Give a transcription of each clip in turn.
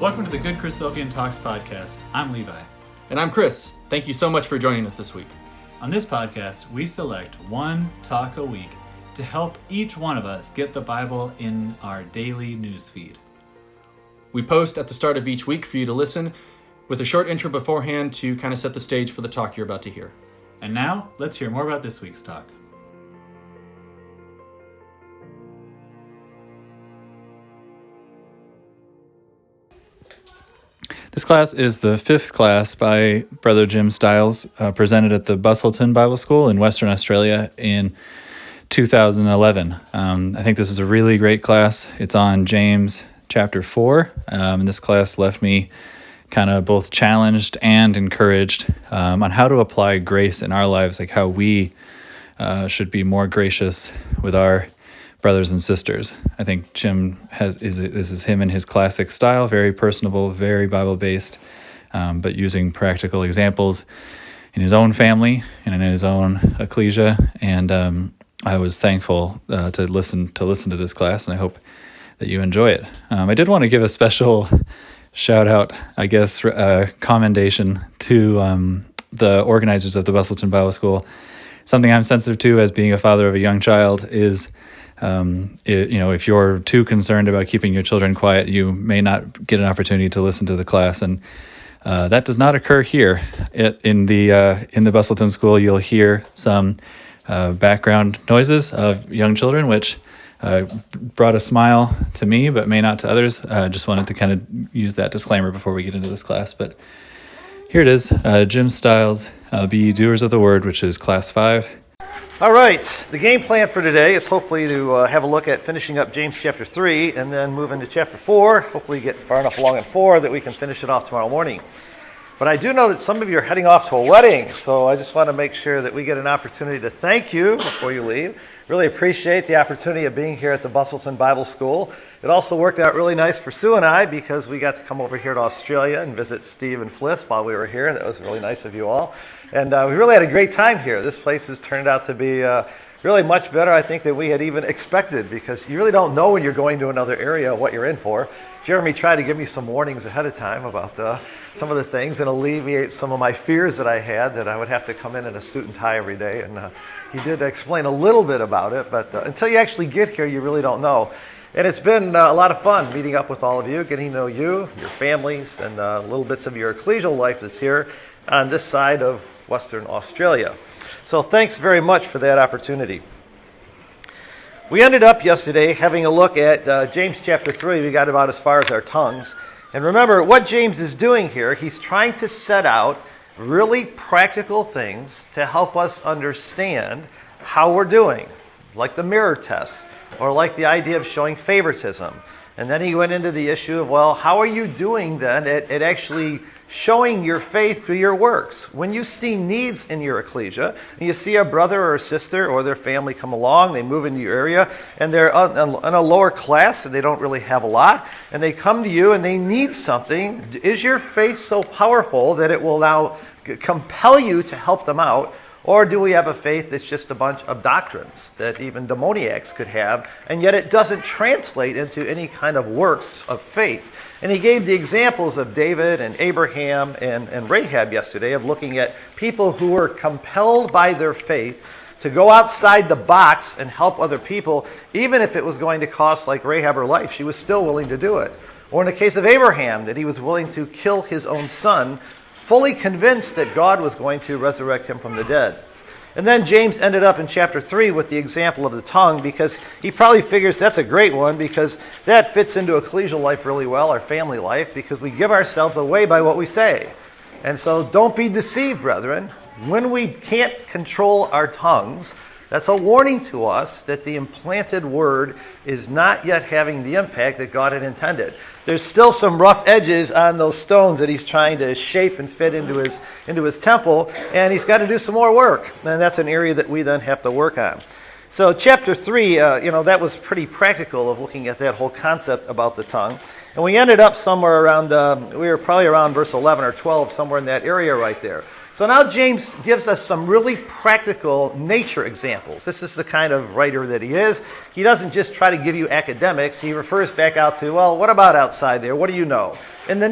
Welcome to the GoodChristadelphianTalks podcast. I'm Levi. And I'm Chris. Thank you so much for joining us this week. On this podcast, we select one talk a week to help each one of us get the Bible in our daily news feed. We post at the start of each week for you to listen with a short intro beforehand to kind of set the stage for the talk you're about to hear. And now, let's hear more about this week's talk. This class is the fifth class by Brother Jim Stiles, presented at the Busselton Bible School in Western Australia in 2011. I think this is a really great class. It's on James chapter 4, and this class left me kind of both challenged and encouraged on how to apply grace in our lives, like how we should be more gracious with our brothers and sisters. I think Jim this is him in his classic style, very personable, very Bible-based, but using practical examples in his own family and in his own ecclesia. And I was thankful to listen to this class, and I hope that you enjoy it. I did want to give a special shout out, I guess, commendation to the organizers of the Busselton Bible School. Something I'm sensitive to as being a father of a young child is if you're too concerned about keeping your children quiet, you may not get an opportunity to listen to the class, and that does not occur here. In the Busselton School, you'll hear some background noises of young children, which brought a smile to me, but may not to others. Just wanted to kind of use that disclaimer before we get into this class. But here it is, Jim Stiles, Be Doers of the Word, which is Class 5. All right, the game plan for today is hopefully to have a look at finishing up James chapter 3 and then move into chapter 4. Hopefully get far enough along in 4 that we can finish it off tomorrow morning. But I do know that some of you are heading off to a wedding, so I just want to make sure that we get an opportunity to thank you before you leave. Really appreciate the opportunity of being here at the Busselton Bible School. It also worked out really nice for Sue and I because we got to come over here to Australia and visit Steve and Fliss while we were here. That was really nice of you all. And we really had a great time here. This place has turned out to be really much better, I think, than we had even expected, because you really don't know when you're going to another area what you're in for. Jeremy tried to give me some warnings ahead of time about some of the things and alleviate some of my fears that I had, that I would have to come in a suit and tie every day. And he did explain a little bit about it, but until you actually get here, you really don't know. And it's been a lot of fun meeting up with all of you, getting to know you, your families, and little bits of your ecclesial life that's here on this side of Western Australia. So thanks very much for that opportunity. We ended up yesterday having a look at James chapter 3. We got about as far as our tongues. And remember, what James is doing here, he's trying to set out really practical things to help us understand how we're doing, like the mirror test, or like the idea of showing favoritism. And then he went into the issue of, well, how are you doing then at actually showing your faith through your works? When you see needs in your ecclesia, and you see a brother or a sister or their family come along, they move into your area, and they're in a lower class, and they don't really have a lot, and they come to you and they need something, is your faith so powerful that it will now compel you to help them out? Or do we have a faith that's just a bunch of doctrines that even demoniacs could have, and yet it doesn't translate into any kind of works of faith? And he gave the examples of David and Abraham and Rahab yesterday, of looking at people who were compelled by their faith to go outside the box and help other people, even if it was going to cost, like Rahab, her life. She was still willing to do it. Or in the case of Abraham, that he was willing to kill his own son, fully convinced that God was going to resurrect him from the dead. And then James ended up in chapter 3 with the example of the tongue, because he probably figures that's a great one, because that fits into ecclesial life really well, our family life, because we give ourselves away by what we say. And so don't be deceived, brethren. When we can't control our tongues, that's a warning to us that the implanted word is not yet having the impact that God had intended. There's still some rough edges on those stones that he's trying to shape and fit into his temple, and he's got to do some more work. And that's an area that we then have to work on. So chapter 3, that was pretty practical of looking at that whole concept about the tongue. And we ended up somewhere around, we were probably around verse 11 or 12, somewhere in that area right there. So now James gives us some really practical nature examples. This is the kind of writer that he is. He doesn't just try to give you academics. He refers back out to, well, what about outside there? What do you know? In the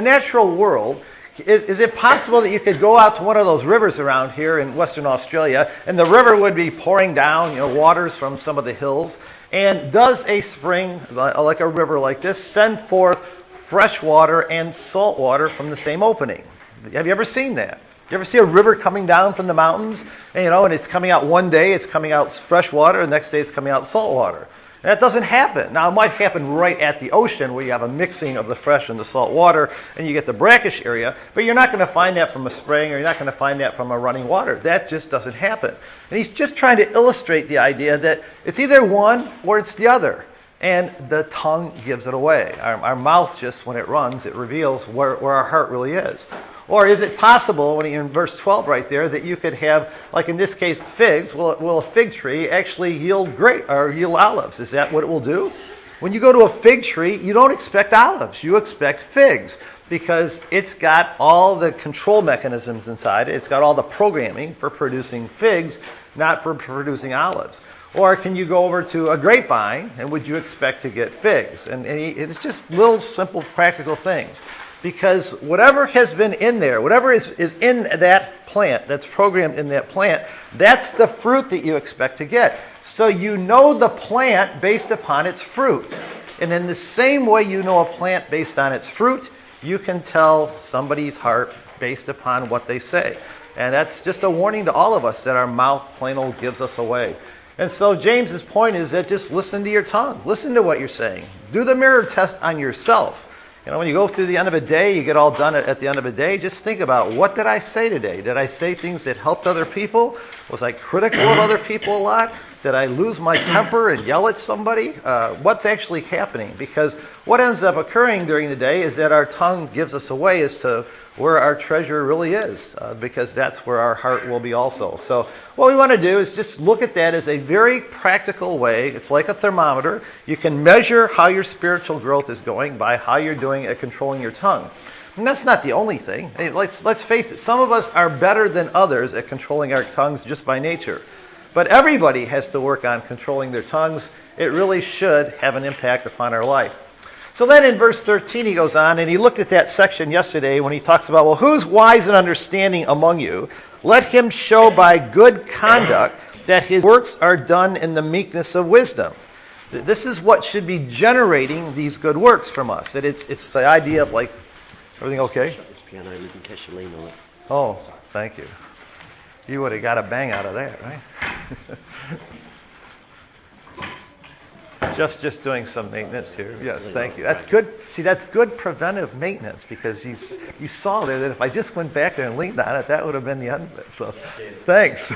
natural world, is it possible that you could go out to one of those rivers around here in Western Australia, and the river would be pouring down, waters from some of the hills? And does a spring, like a river like this, send forth fresh water and salt water from the same opening? Have you ever seen that? You ever see a river coming down from the mountains, and it's coming out one day, it's coming out fresh water, and the next day it's coming out salt water? That doesn't happen. Now, it might happen right at the ocean where you have a mixing of the fresh and the salt water, and you get the brackish area, but you're not going to find that from a spring, or you're not going to find that from a running water. That just doesn't happen. And he's just trying to illustrate the idea that it's either one or it's the other. And the tongue gives it away. Our mouth just, when it runs, it reveals where our heart really is. Or is it possible, when in verse 12 right there, that you could have, like in this case, figs? Will a fig tree actually yield olives? Is that what it will do? When you go to a fig tree, you don't expect olives. You expect figs, because it's got all the control mechanisms inside it. It's got all the programming for producing figs, not for producing olives. Or can you go over to a grapevine, and would you expect to get figs? And it's just little simple practical things. Because whatever has been in there, whatever is in that plant, that's programmed in that plant, that's the fruit that you expect to get. So you know the plant based upon its fruit. And in the same way you know a plant based on its fruit, you can tell somebody's heart based upon what they say. And that's just a warning to all of us that our mouth plain old gives us away. And so James's point is that just listen to your tongue. Listen to what you're saying. Do the mirror test on yourself. When you go through the end of a day, you get all done at the end of a day, just think about, what did I say today? Did I say things that helped other people? Was I critical of other people a lot? Did I lose my temper and yell at somebody? What's actually happening? Because what ends up occurring during the day is that our tongue gives us away as to where our treasure really is, because that's where our heart will be also. So what we want to do is just look at that as a very practical way. It's like a thermometer. You can measure how your spiritual growth is going by how you're doing at controlling your tongue. And that's not the only thing. Hey, let's face it, some of us are better than others at controlling our tongues just by nature. But everybody has to work on controlling their tongues. It really should have an impact upon our life. So then in verse 13 he goes on, and he looked at that section yesterday when he talks about, well, who's wise and understanding among you? Let him show by good conduct that his works are done in the meekness of wisdom. This is what should be generating these good works from us. That it's the idea of, like, everything okay? Shut this piano, you can catch the lean on it. Oh, thank you. You would have got a bang out of that, right? Just doing some maintenance here. Yes, thank you. That's good. See, that's good preventive maintenance, because you saw there that if I just went back there and leaned on it, that would have been the end of it. So, thanks.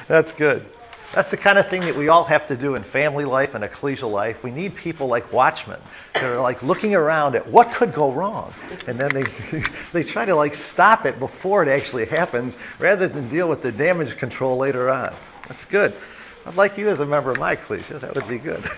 That's good. That's the kind of thing that we all have to do in family life and ecclesial life. We need people like watchmen that are like looking around at what could go wrong, and then they try to like stop it before it actually happens, rather than deal with the damage control later on. That's good. I'd like you as a member of my ecclesia. That would be good.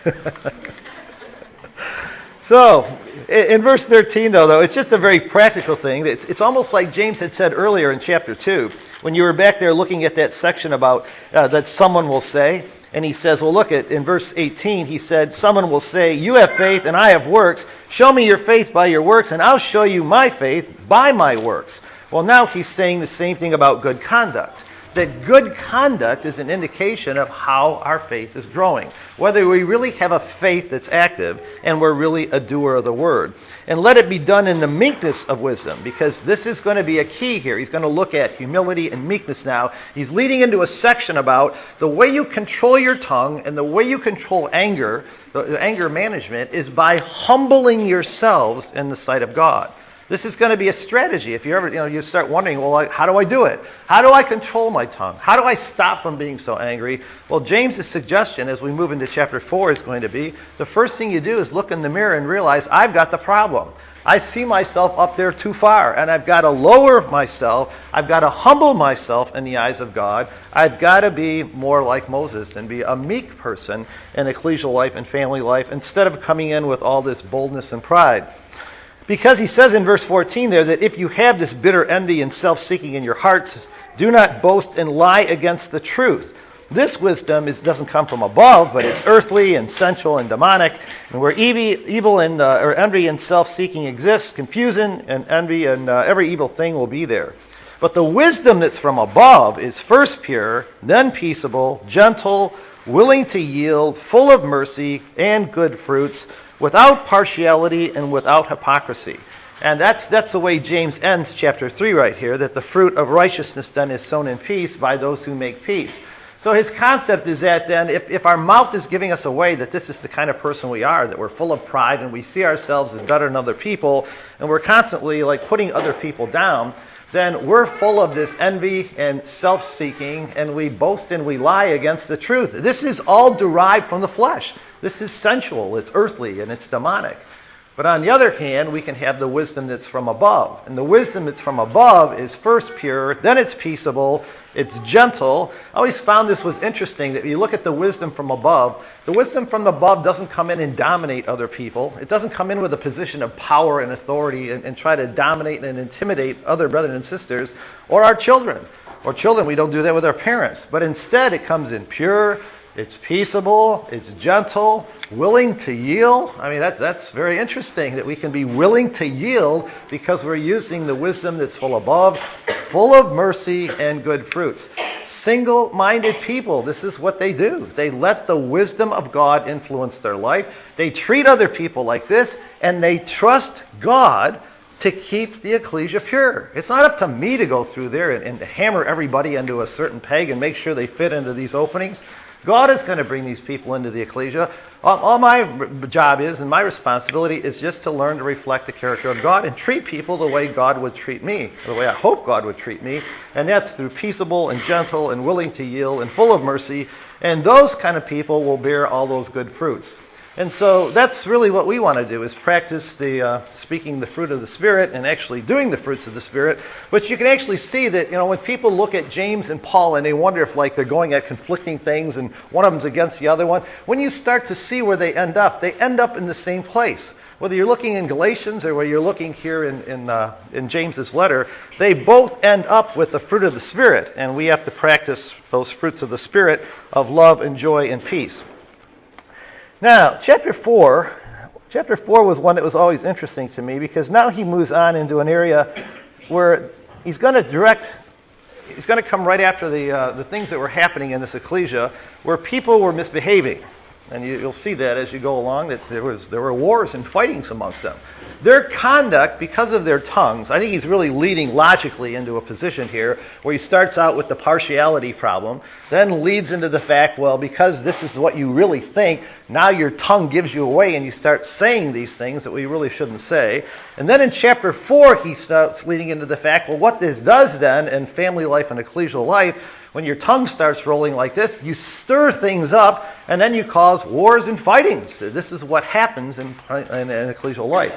So, in verse 13, though, it's just a very practical thing. It's almost like James had said earlier in chapter 2, when you were back there looking at that section about that someone will say, and he says, well, look, in verse 18, he said, someone will say, you have faith and I have works. Show me your faith by your works, and I'll show you my faith by my works. Well, now he's saying the same thing about good conduct. That good conduct is an indication of how our faith is growing. Whether we really have a faith that's active and we're really a doer of the word. And let it be done in the meekness of wisdom, because this is going to be a key here. He's going to look at humility and meekness now. He's leading into a section about the way you control your tongue and the way you control anger, the anger management, is by humbling yourselves in the sight of God. This is going to be a strategy. If you ever, you start wondering, well, how do I do it? How do I control my tongue? How do I stop from being so angry? Well, James's suggestion as we move into chapter 4 is going to be, the first thing you do is look in the mirror and realize, I've got the problem. I see myself up there too far, and I've got to lower myself. I've got to humble myself in the eyes of God. I've got to be more like Moses and be a meek person in ecclesial life and family life, instead of coming in with all this boldness and pride. Because he says in verse 14 there that if you have this bitter envy and self-seeking in your hearts, do not boast and lie against the truth. this wisdom doesn't come from above, but it's earthly and sensual and demonic. And where evil and or envy and self-seeking exists, confusion and envy and every evil thing will be there. But the wisdom that's from above is first pure, then peaceable, gentle, willing to yield, full of mercy and good fruits, without partiality and without hypocrisy. And that's the way James ends chapter 3 right here, that the fruit of righteousness then is sown in peace by those who make peace. So his concept is that then if our mouth is giving us away that this is the kind of person we are, that we're full of pride and we see ourselves as better than other people, and we're constantly like putting other people down, then we're full of this envy and self-seeking, and we boast and we lie against the truth. This is all derived from the flesh. This is sensual, it's earthly, and it's demonic. But on the other hand, we can have the wisdom that's from above. And the wisdom that's from above is first pure, then it's peaceable, it's gentle. I always found this was interesting that you look at the wisdom from above, the wisdom from above doesn't come in and dominate other people. It doesn't come in with a position of power and authority and try to dominate and intimidate other brothers and sisters or our children. Or children, we don't do that with our parents. But instead, it comes in pure, it's peaceable, it's gentle, willing to yield. I mean, that's very interesting that we can be willing to yield because we're using the wisdom that's full above, full of mercy and good fruits. Single-minded people, this is what they do. They let the wisdom of God influence their life. They treat other people like this, and they trust God to keep the ecclesia pure. It's not up to me to go through there and hammer everybody into a certain peg and make sure they fit into these openings. God is going to bring these people into the ecclesia. All my job is, and my responsibility is just to learn to reflect the character of God and treat people the way God would treat me, the way I hope God would treat me. And that's through peaceable and gentle and willing to yield and full of mercy. And those kind of people will bear all those good fruits. And so that's really what we want to do, is practice the speaking the fruit of the Spirit and actually doing the fruits of the Spirit. But you can actually see that, when people look at James and Paul and they wonder if they're going at conflicting things and one of them's against the other one, when you start to see where they end up in the same place. Whether you're looking in Galatians or whether you're looking here in James's letter, they both end up with the fruit of the Spirit. And we have to practice those fruits of the Spirit of love and joy and peace. Now, chapter 4 was one that was always interesting to me because now he moves on into an area where he's going to come right after the things that were happening in this ecclesia where people were misbehaving. And you'll see that as you go along, that there were wars and fightings amongst them. Their conduct, because of their tongues, I think he's really leading logically into a position here where he starts out with the partiality problem, then leads into the fact, well, because this is what you really think, now your tongue gives you away and you start saying these things that we really shouldn't say. And then in chapter 4, he starts leading into the fact, well, what this does then in family life and ecclesial life, when your tongue starts rolling like this, you stir things up and then you cause wars and fightings. This is what happens in ecclesial life.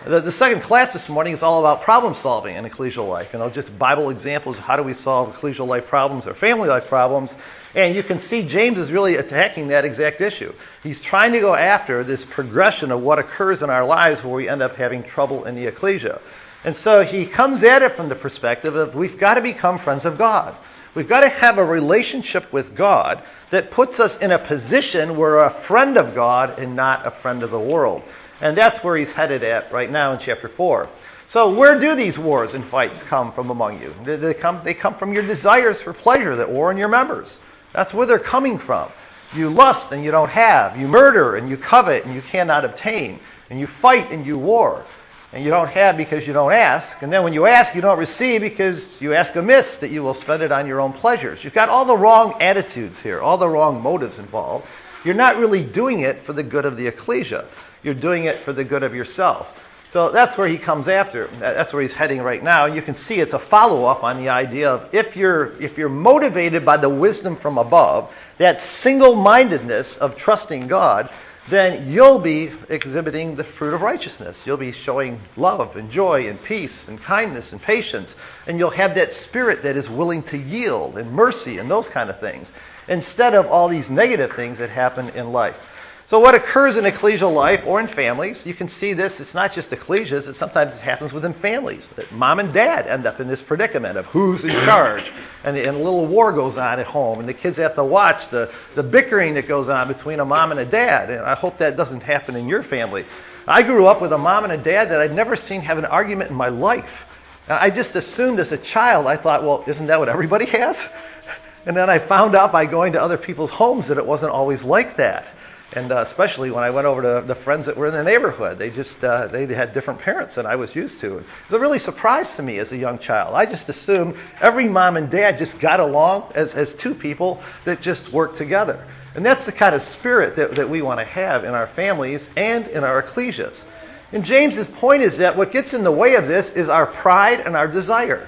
The second class this morning is all about problem solving in ecclesial life. Just Bible examples of how do we solve ecclesial life problems or family life problems. And you can see James is really attacking that exact issue. He's trying to go after this progression of what occurs in our lives where we end up having trouble in the ecclesia. And so he comes at it from the perspective of we've got to become friends of God. We've got to have a relationship with God that puts us in a position where we're a friend of God and not a friend of the world. And that's where he's headed at right now in chapter 4. So where do these wars and fights come from among you? They come from your desires for pleasure that war in your members. That's where they're coming from. You lust and you don't have. You murder and you covet and you cannot obtain. And you fight and you war. And you don't have because you don't ask. And then when you ask, you don't receive because you ask amiss that you will spend it on your own pleasures. You've got all the wrong attitudes here, all the wrong motives involved. You're not really doing it for the good of the ecclesia. You're doing it for the good of yourself. So that's where he comes after. That's where he's heading right now. You can see it's a follow-up on the idea of if you're motivated by the wisdom from above, that single-mindedness of trusting God, then you'll be exhibiting the fruit of righteousness. You'll be showing love and joy and peace and kindness and patience. And you'll have that spirit that is willing to yield and mercy and those kind of things, instead of all these negative things that happen in life. So what occurs in ecclesial life or in families, you can see this, it's not just ecclesias, sometimes it happens within families. That mom and dad end up in this predicament of who's in charge. And a little war goes on at home, and the kids have to watch the bickering that goes on between a mom and a dad. And I hope that doesn't happen in your family. I grew up with a mom and a dad that I'd never seen have an argument in my life. And I just assumed as a child, I thought, well, isn't that what everybody has? And then I found out by going to other people's homes that it wasn't always like that. And especially when I went over to the friends that were in the neighborhood, they had different parents than I was used to. It was a really surprise to me as a young child. I just assumed every mom and dad just got along as two people that just worked together. And that's the kind of spirit that we want to have in our families and in our ecclesias. And James's point is that what gets in the way of this is our pride and our desire.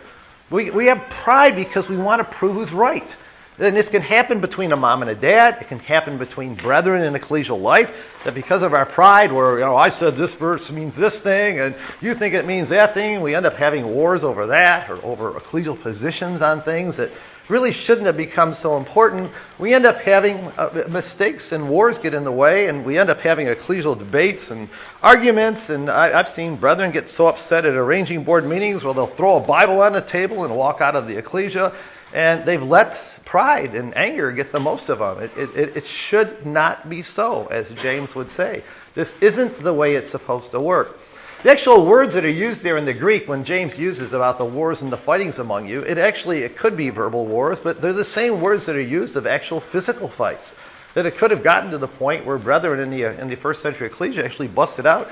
We have pride because we want to prove who's right. And this can happen between a mom and a dad. It can happen between brethren in ecclesial life. That because of our pride, where I said this verse means this thing, and you think it means that thing, we end up having wars over that, or over ecclesial positions on things that really shouldn't have become so important. We end up having mistakes, and wars get in the way, and we end up having ecclesial debates and arguments. And I've seen brethren get so upset at arranging board meetings where they'll throw a Bible on the table and walk out of the ecclesia, and they've let pride and anger get the most of them. It should not be so, as James would say. This isn't the way it's supposed to work. The actual words that are used there in the Greek when James uses about the wars and the fightings among you, it could be verbal wars, but they're the same words that are used of actual physical fights. That it could have gotten to the point where brethren in the first century ecclesia actually busted out.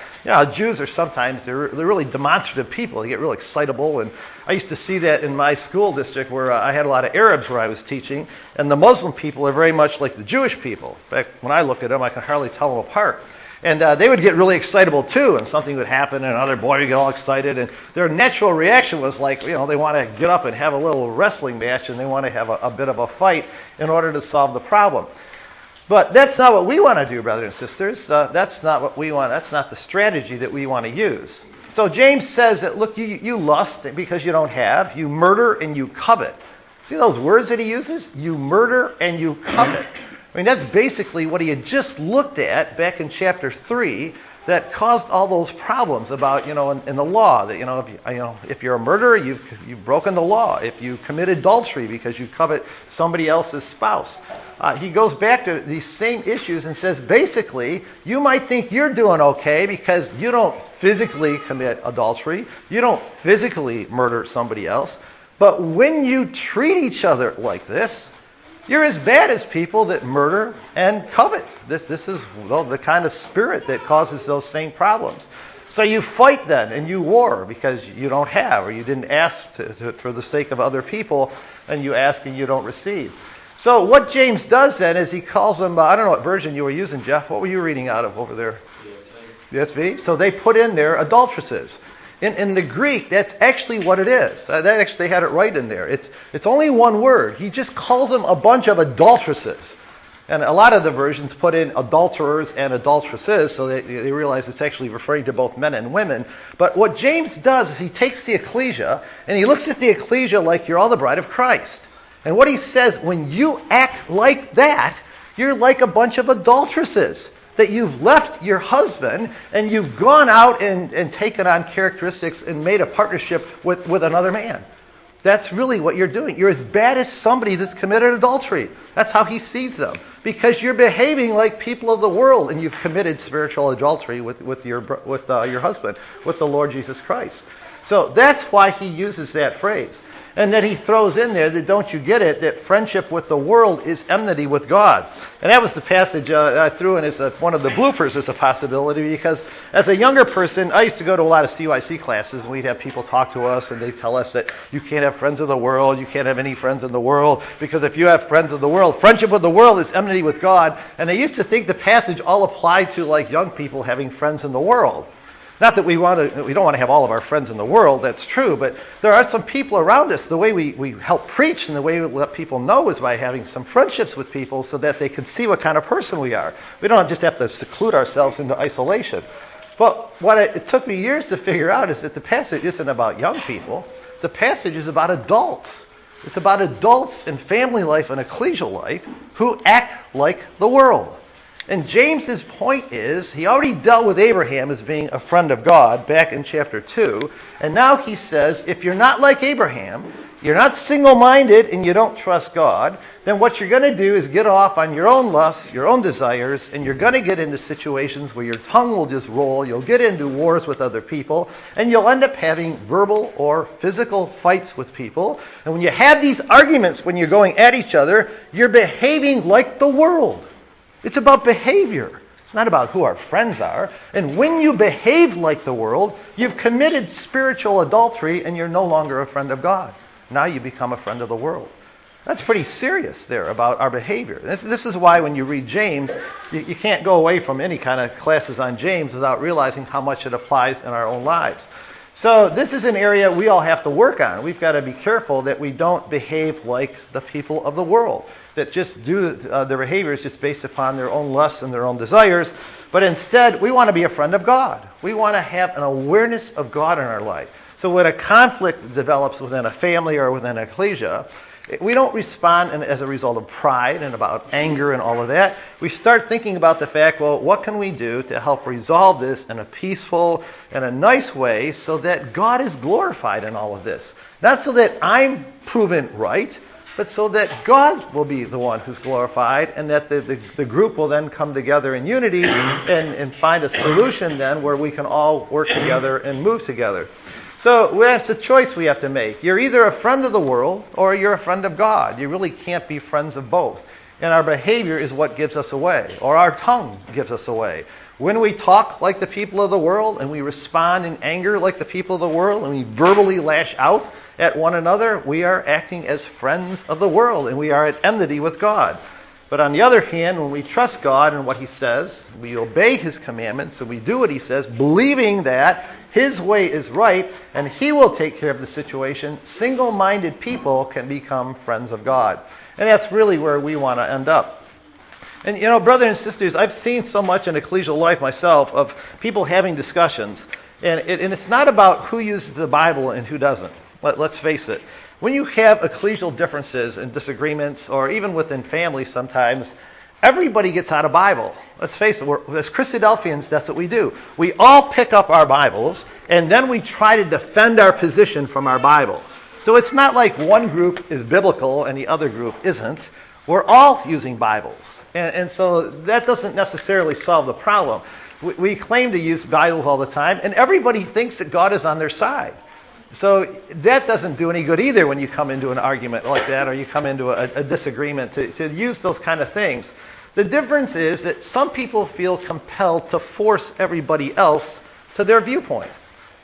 Jews are sometimes, they're really demonstrative people. They get real excitable. And I used to see that in my school district where I had a lot of Arabs where I was teaching. And the Muslim people are very much like the Jewish people. In fact, when I look at them, I can hardly tell them apart. And they would get really excitable too, and something would happen, and another boy would get all excited, and their natural reaction was like, they want to get up and have a little wrestling match, and they want to have a bit of a fight in order to solve the problem. But that's not what we want to do, brothers and sisters. That's not what we want. That's not the strategy that we want to use. So James says that, look, you lust because you don't have. You murder and you covet. See those words that he uses? You murder and you covet. I mean, that's basically what he had just looked at back in chapter 3 that caused all those problems about, in the law, that, if you're a murderer, you've broken the law. If you commit adultery because you covet somebody else's spouse. He goes back to these same issues and says, basically, you might think you're doing okay because you don't physically commit adultery. You don't physically murder somebody else. But when you treat each other like this, you're as bad as people that murder and covet. This is the kind of spirit that causes those same problems. So you fight then and you war because you don't have, or you didn't ask for the sake of other people, and you ask and you don't receive. So what James does then is he calls them, I don't know what version you were using, Jeff. What were you reading out of over there? ESV. So they put in there adulteresses. In the Greek, that's actually what it is. They actually had it right in there. It's only one word. He just calls them a bunch of adulteresses. And a lot of the versions put in adulterers and adulteresses, so they realize it's actually referring to both men and women. But what James does is he takes the ecclesia, and he looks at the ecclesia like you're all the bride of Christ. And what he says, when you act like that, you're like a bunch of adulteresses. That you've left your husband and you've gone out and taken on characteristics and made a partnership with another man. That's really what you're doing. You're as bad as somebody that's committed adultery. That's how he sees them. Because you're behaving like people of the world and you've committed spiritual adultery with your husband, with the Lord Jesus Christ. So that's why he uses that phrase. And then he throws in there that, don't you get it, that friendship with the world is enmity with God. And that was the passage I threw in as one of the bloopers as a possibility, because as a younger person, I used to go to a lot of CYC classes, and we'd have people talk to us, and they'd tell us that you can't have friends of the world, you can't have any friends in the world, because if you have friends of the world, friendship with the world is enmity with God. And they used to think the passage all applied to like young people having friends in the world. Not that we don't want to have all of our friends in the world, that's true, but there are some people around us. The way we help preach and the way we let people know is by having some friendships with people so that they can see what kind of person we are. We don't just have to seclude ourselves into isolation. But what it took me years to figure out is that the passage isn't about young people. The passage is about adults. It's about adults in family life and ecclesial life who act like the world. And James's point is, he already dealt with Abraham as being a friend of God back in chapter 2. And now he says, if you're not like Abraham, you're not single-minded and you don't trust God, then what you're going to do is get off on your own lusts, your own desires, and you're going to get into situations where your tongue will just roll. You'll get into wars with other people, and you'll end up having verbal or physical fights with people. And when you have these arguments, when you're going at each other, you're behaving like the world. It's about behavior. It's not about who our friends are. And when you behave like the world, you've committed spiritual adultery and you're no longer a friend of God. Now you become a friend of the world. That's pretty serious there about our behavior. This is why when you read James, you can't go away from any kind of classes on James without realizing how much it applies in our own lives. So this is an area we all have to work on. We've got to be careful that we don't behave like the people of the world, that just do their behaviors just based upon their own lusts and their own desires. But instead, we want to be a friend of God. We want to have an awareness of God in our life. So when a conflict develops within a family or within an ecclesia, we don't respond as a result of pride and about anger and all of that. We start thinking about the fact, well, what can we do to help resolve this in a peaceful and a nice way so that God is glorified in all of this? Not so that I'm proven right, but so that God will be the one who's glorified and that the group will then come together in unity and find a solution then where we can all work together and move together. So that's a choice we have to make. You're either a friend of the world or you're a friend of God. You really can't be friends of both. And our behavior is what gives us away, or our tongue gives us away. When we talk like the people of the world and we respond in anger like the people of the world and we verbally lash out at one another, we are acting as friends of the world and we are at enmity with God. But on the other hand, when we trust God and what He says, we obey His commandments and we do what He says, believing that His way is right and He will take care of the situation, single-minded people can become friends of God. And that's really where we want to end up. And you know, brothers and sisters, I've seen so much in ecclesial life myself of people having discussions. And it's not about who uses the Bible and who doesn't. Let's face it. When you have ecclesial differences and disagreements, or even within families sometimes, everybody gets out a Bible. Let's face it, as Christadelphians, that's what we do. We all pick up our Bibles, and then we try to defend our position from our Bible. So it's not like one group is biblical and the other group isn't. We're all using Bibles. And so that doesn't necessarily solve the problem. We claim to use Bibles all the time, and everybody thinks that God is on their side. So that doesn't do any good either when you come into an argument like that or you come into a disagreement to use those kind of things. The difference is that some people feel compelled to force everybody else to their viewpoint.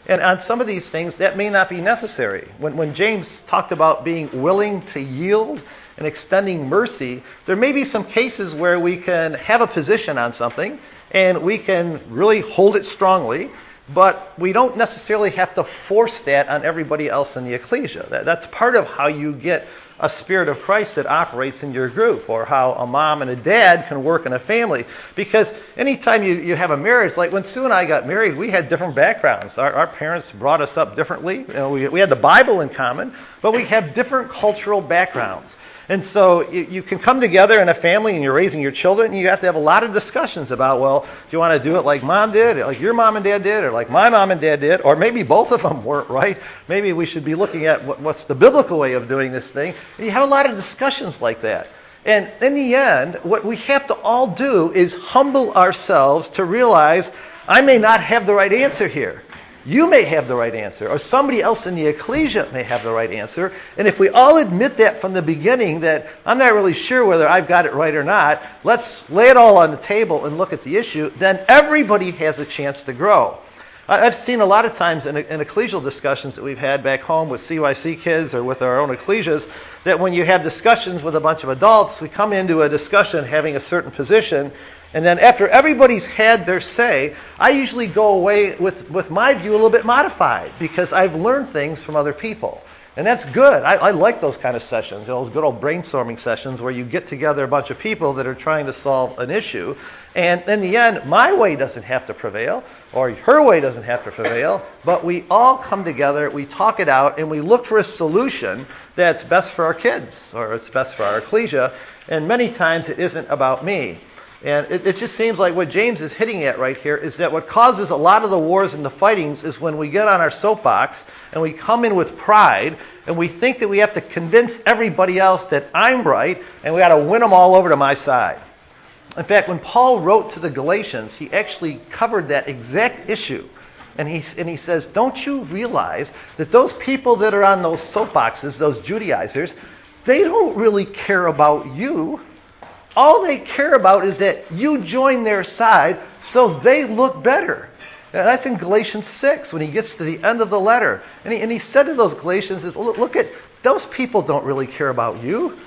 And on some of these things, that may not be necessary. When James talked about being willing to yield and extending mercy, there may be some cases where we can have a position on something and we can really hold it strongly, but we don't necessarily have to force that on everybody else in the ecclesia. That's part of how you get a spirit of Christ that operates in your group, or how a mom and a dad can work in a family. Because anytime you have a marriage, like when Sue and I got married, we had different backgrounds. Our parents brought us up differently. You know, we had the Bible in common, but we have different cultural backgrounds. And so you can come together in a family and you're raising your children and you have to have a lot of discussions about, well, do you want to do it like mom did, or like your mom and dad did, or like my mom and dad did, or maybe both of them weren't right. Maybe we should be looking at what's the biblical way of doing this thing. And you have a lot of discussions like that. And in the end, what we have to all do is humble ourselves to realize I may not have the right answer here. You may have the right answer, or somebody else in the ecclesia may have the right answer. And if we all admit that from the beginning, that I'm not really sure whether I've got it right or not, let's lay it all on the table and look at the issue, then everybody has a chance to grow. I've seen a lot of times in ecclesial discussions that we've had back home with CYC kids or with our own ecclesias, that when you have discussions with a bunch of adults, we come into a discussion having a certain position, and then after everybody's had their say, I usually go away with my view a little bit modified because I've learned things from other people. And that's good. I like those kind of sessions, those good old brainstorming sessions where you get together a bunch of people that are trying to solve an issue. And in the end, my way doesn't have to prevail, or her way doesn't have to prevail, but we all come together, we talk it out, and we look for a solution that's best for our kids, or it's best for our ecclesia. And many times it isn't about me. And it just seems like what James is hitting at right here is that what causes a lot of the wars and the fightings is when we get on our soapbox and we come in with pride and we think that we have to convince everybody else that I'm right and we got to win them all over to my side. In fact, when Paul wrote to the Galatians, he actually covered that exact issue. And he says, don't you realize that those people that are on those soapboxes, those Judaizers, they don't really care about you. All they care about is that you join their side so they look better. Now, that's in Galatians 6 when he gets to the end of the letter. And he said to those Galatians, look at those people don't really care about you.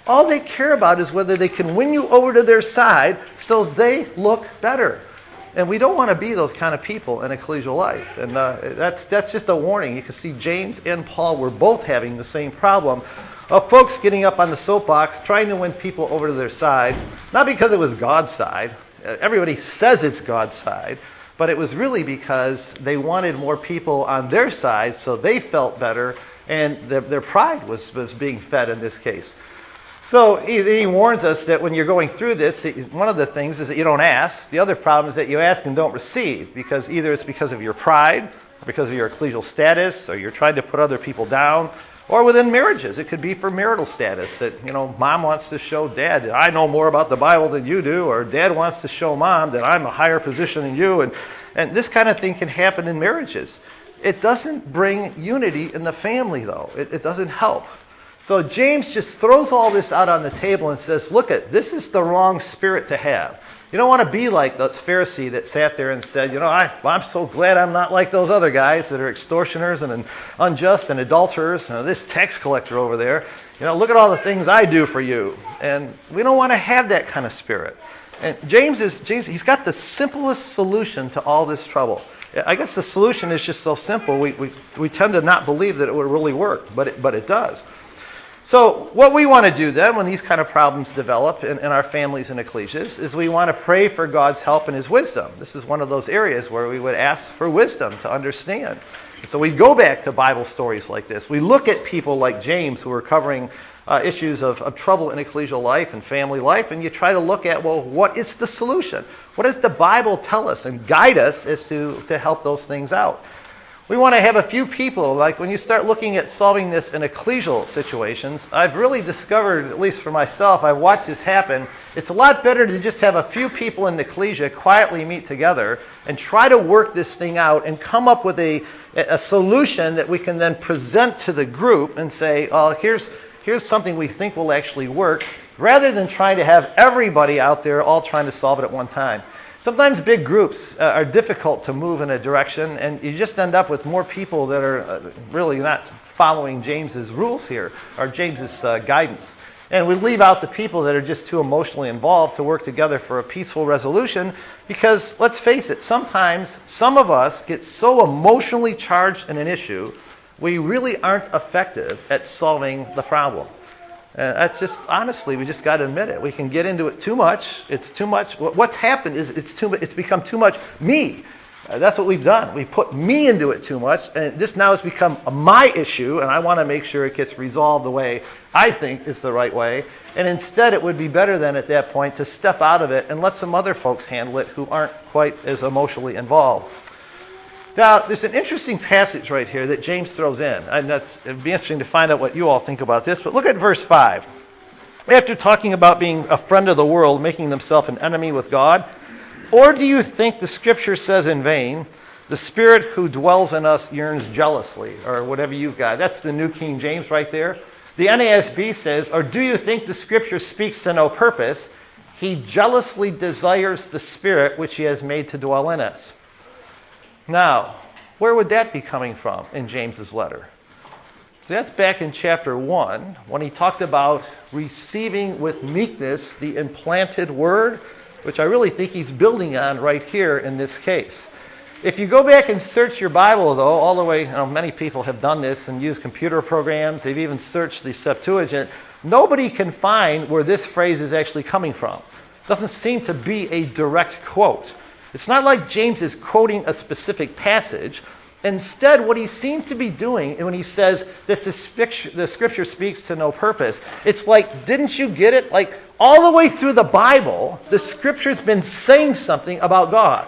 All they care about is whether they can win you over to their side so they look better. And we don't want to be those kind of people in ecclesial life. And that's just a warning. You can see James and Paul were both having the same problem of folks getting up on the soapbox, trying to win people over to their side, not because it was God's side. Everybody says it's God's side, but it was really because they wanted more people on their side so they felt better, and their pride was being fed in this case. So he warns us that when you're going through this, one of the things is that you don't ask. The other problem is that you ask and don't receive, because either it's because of your pride, or because of your ecclesial status, or you're trying to put other people down, or within marriages. It could be for marital status that, mom wants to show dad that I know more about the Bible than you do, or dad wants to show mom that I'm a higher position than you. And this kind of thing can happen in marriages. It doesn't bring unity in the family, though. It doesn't help. So James just throws all this out on the table and says, look, this is the wrong spirit to have. You don't want to be like the Pharisee that sat there and said, I'm so glad I'm not like those other guys that are extortioners and unjust and adulterers, and this tax collector over there. Look at all the things I do for you. And we don't want to have that kind of spirit. And James, he's got the simplest solution to all this trouble. I guess the solution is just so simple, we tend to not believe that it would really work, but it does. So what we want to do then when these kind of problems develop in our families and ecclesias is we want to pray for God's help and his wisdom. This is one of those areas where we would ask for wisdom to understand. So we go back to Bible stories like this. We look at people like James who are covering issues of trouble in ecclesial life and family life, and you try to look at, well, what is the solution? What does the Bible tell us and guide us as to help those things out? We want to have a few people, like when you start looking at solving this in ecclesial situations, I've really discovered, at least for myself, I've watched this happen, it's a lot better to just have a few people in the ecclesia quietly meet together and try to work this thing out and come up with a solution that we can then present to the group and say, oh, here's something we think will actually work, rather than trying to have everybody out there all trying to solve it at one time. Sometimes big groups are difficult to move in a direction, and you just end up with more people that are really not following James's rules here, or James's guidance. And we leave out the people that are just too emotionally involved to work together for a peaceful resolution, because let's face it, sometimes some of us get so emotionally charged in an issue, we really aren't effective at solving the problem. That's just, honestly, we just got to admit it. We can get into it too much. It's too much. What's happened is it's become too much me. That's what we've done. We put me into it too much, and this now has become my issue, and I want to make sure it gets resolved the way I think is the right way. And instead, it would be better then at that point to step out of it and let some other folks handle it who aren't quite as emotionally involved. Now, there's an interesting passage right here that James throws in. And it'd be interesting to find out what you all think about this. But look at verse 5. After talking about being a friend of the world, making himself an enemy with God, or do you think the Scripture says in vain, the Spirit who dwells in us yearns jealously, or whatever you've got? That's the New King James right there. The NASB says, or do you think the Scripture speaks to no purpose? He jealously desires the Spirit which he has made to dwell in us. Now, where would that be coming from in James's letter? So that's back in chapter 1, when he talked about receiving with meekness the implanted word, which I really think he's building on right here in this case. If you go back and search your Bible, though, all the way, many people have done this and used computer programs, they've even searched the Septuagint, nobody can find where this phrase is actually coming from. It doesn't seem to be a direct quote. It's not like James is quoting a specific passage. Instead, what he seems to be doing when he says that the scripture speaks to no purpose, it's like, didn't you get it? Like, all the way through the Bible, the scripture's been saying something about God.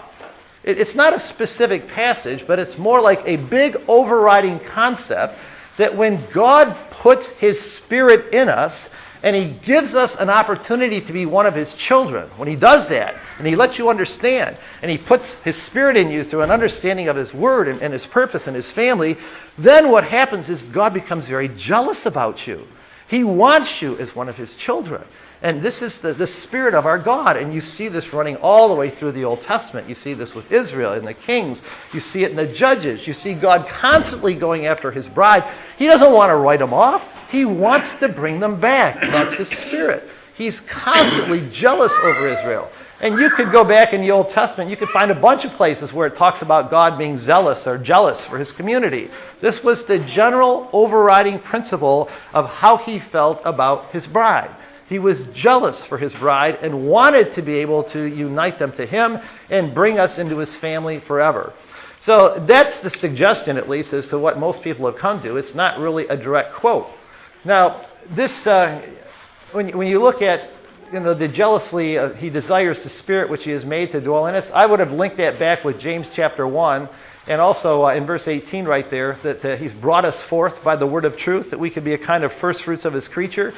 It's not a specific passage, but it's more like a big overriding concept that when God puts his Spirit in us and he gives us an opportunity to be one of his children, when he does that and he lets you understand and he puts his Spirit in you through an understanding of his word and his purpose and his family, then what happens is God becomes very jealous about you. He wants you as one of his children. And this is the Spirit of our God. And you see this running all the way through the Old Testament. You see this with Israel and the kings. You see it in the judges. You see God constantly going after his bride. He doesn't want to write them off. He wants to bring them back. That's his Spirit. He's constantly jealous over Israel. And you could go back in the Old Testament. You could find a bunch of places where it talks about God being zealous or jealous for his community. This was the general overriding principle of how he felt about his bride. He was jealous for his bride and wanted to be able to unite them to him and bring us into his family forever. So that's the suggestion, at least, as to what most people have come to. It's not really a direct quote. Now, this, when you look at the jealously, he desires the Spirit which he has made to dwell in us, I would have linked that back with James chapter 1, and also in verse 18 right there, that he's brought us forth by the word of truth, that we could be a kind of first fruits of his creature.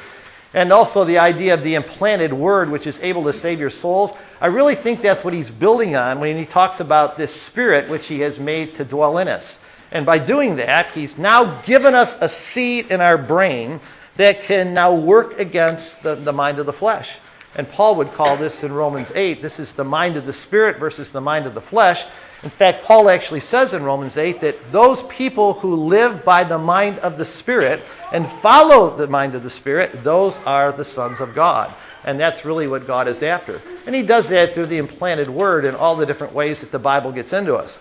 And also the idea of the implanted word, which is able to save your souls. I really think that's what he's building on when he talks about this Spirit which he has made to dwell in us. And by doing that, he's now given us a seed in our brain that can now work against the mind of the flesh. And Paul would call this in Romans 8, this is the mind of the Spirit versus the mind of the flesh. In fact, Paul actually says in Romans 8 that those people who live by the mind of the Spirit and follow the mind of the Spirit, those are the sons of God. And that's really what God is after. And he does that through the implanted word and all the different ways that the Bible gets into us.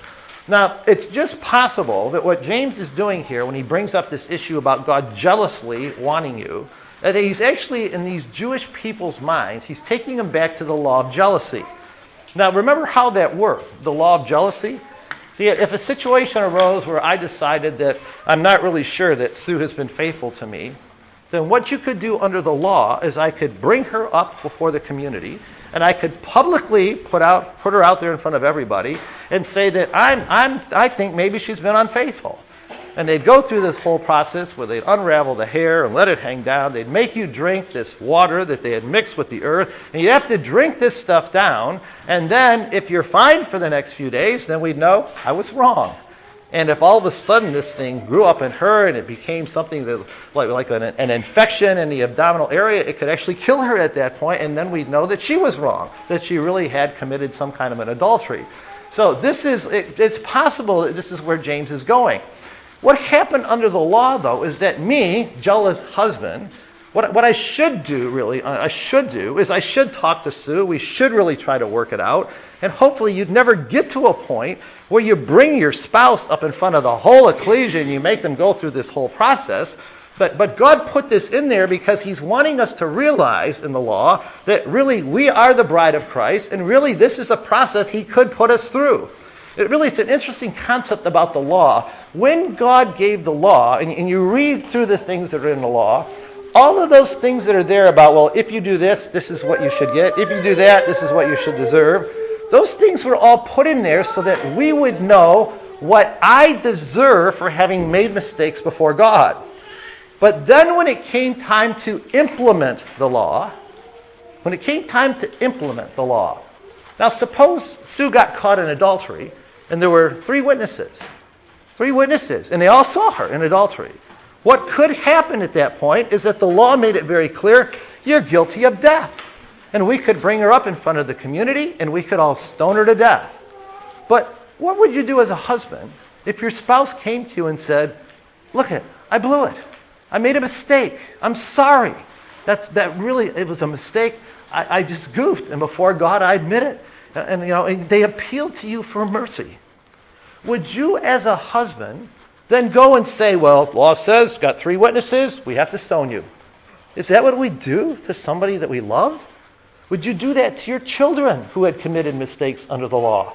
Now, it's just possible that what James is doing here when he brings up this issue about God jealously wanting you, that he's actually, in these Jewish people's minds, he's taking them back to the law of jealousy. Now, remember how that worked, the law of jealousy? See, if a situation arose where I decided that I'm not really sure that Sue has been faithful to me, then what you could do under the law is I could bring her up before the community, and I could publicly put her out there in front of everybody and say that I think maybe she's been unfaithful. And they'd go through this whole process where they'd unravel the hair and let it hang down. They'd make you drink this water that they had mixed with the earth. And you'd have to drink this stuff down. And then if you're fine for the next few days, then we'd know I was wrong. And if all of a sudden this thing grew up in her and it became something that, like an infection in the abdominal area, it could actually kill her at that point. And then we'd know that she was wrong, that she really had committed some kind of an adultery. So it's possible that this is where James is going. What happened under the law, though, is that me, jealous husband, what I should do, really, I should talk to Sue. We should really try to work it out. And hopefully you'd never get to a point where you bring your spouse up in front of the whole ecclesia and you make them go through this whole process. But God put this in there because he's wanting us to realize in the law that really we are the bride of Christ, and really this is a process he could put us through. It's an interesting concept about the law. When God gave the law, and you read through the things that are in the law, all of those things that are there about, well, if you do this, this is what you should get. If you do that, this is what you should deserve. Those things were all put in there so that we would know what I deserve for having made mistakes before God. But then when it came time to implement the law, now suppose Sue got caught in adultery, and there were three witnesses, and they all saw her in adultery. What could happen at that point is that the law made it very clear, you're guilty of death. And we could bring her up in front of the community, and we could all stone her to death. But what would you do as a husband if your spouse came to you and said, look, I blew it. I made a mistake. I'm sorry. It was a mistake. I just goofed, and before God, I admit it. And they appeal to you for mercy. Would you, as a husband, then go and say, well, law says, got three witnesses, we have to stone you? Is that what we do to somebody that we loved? Would you do that to your children who had committed mistakes under the law?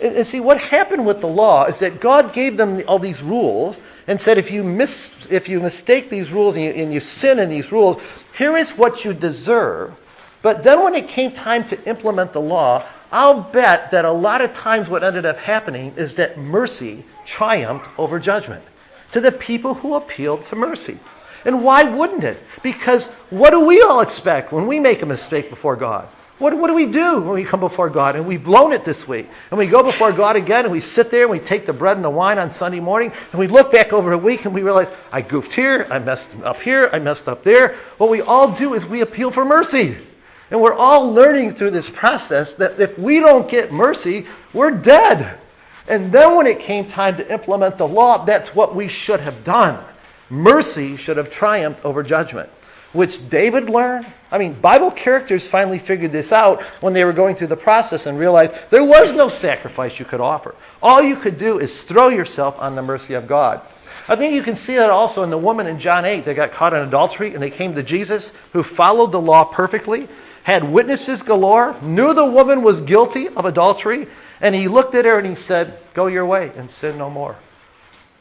And see, what happened with the law is that God gave them all these rules and said, if you mistake these rules and you sin in these rules, here is what you deserve. But then when it came time to implement the law, I'll bet that a lot of times what ended up happening is that mercy triumphed over judgment to the people who appealed to mercy. And why wouldn't it? Because what do we all expect when we make a mistake before God? What do we do when we come before God and we've blown it this week? And we go before God again and we sit there and we take the bread and the wine on Sunday morning and we look back over a week and we realize, I goofed here, I messed up here, I messed up there. What we all do is we appeal for mercy. And we're all learning through this process that if we don't get mercy, we're dead. And then when it came time to implement the law, that's what we should have done. Mercy should have triumphed over judgment, which David learned. I mean, Bible characters finally figured this out when they were going through the process and realized there was no sacrifice you could offer. All you could do is throw yourself on the mercy of God. I think you can see that also in the woman in John 8 that got caught in adultery and they came to Jesus, who followed the law perfectly, had witnesses galore, knew the woman was guilty of adultery, and he looked at her and he said, go your way and sin no more.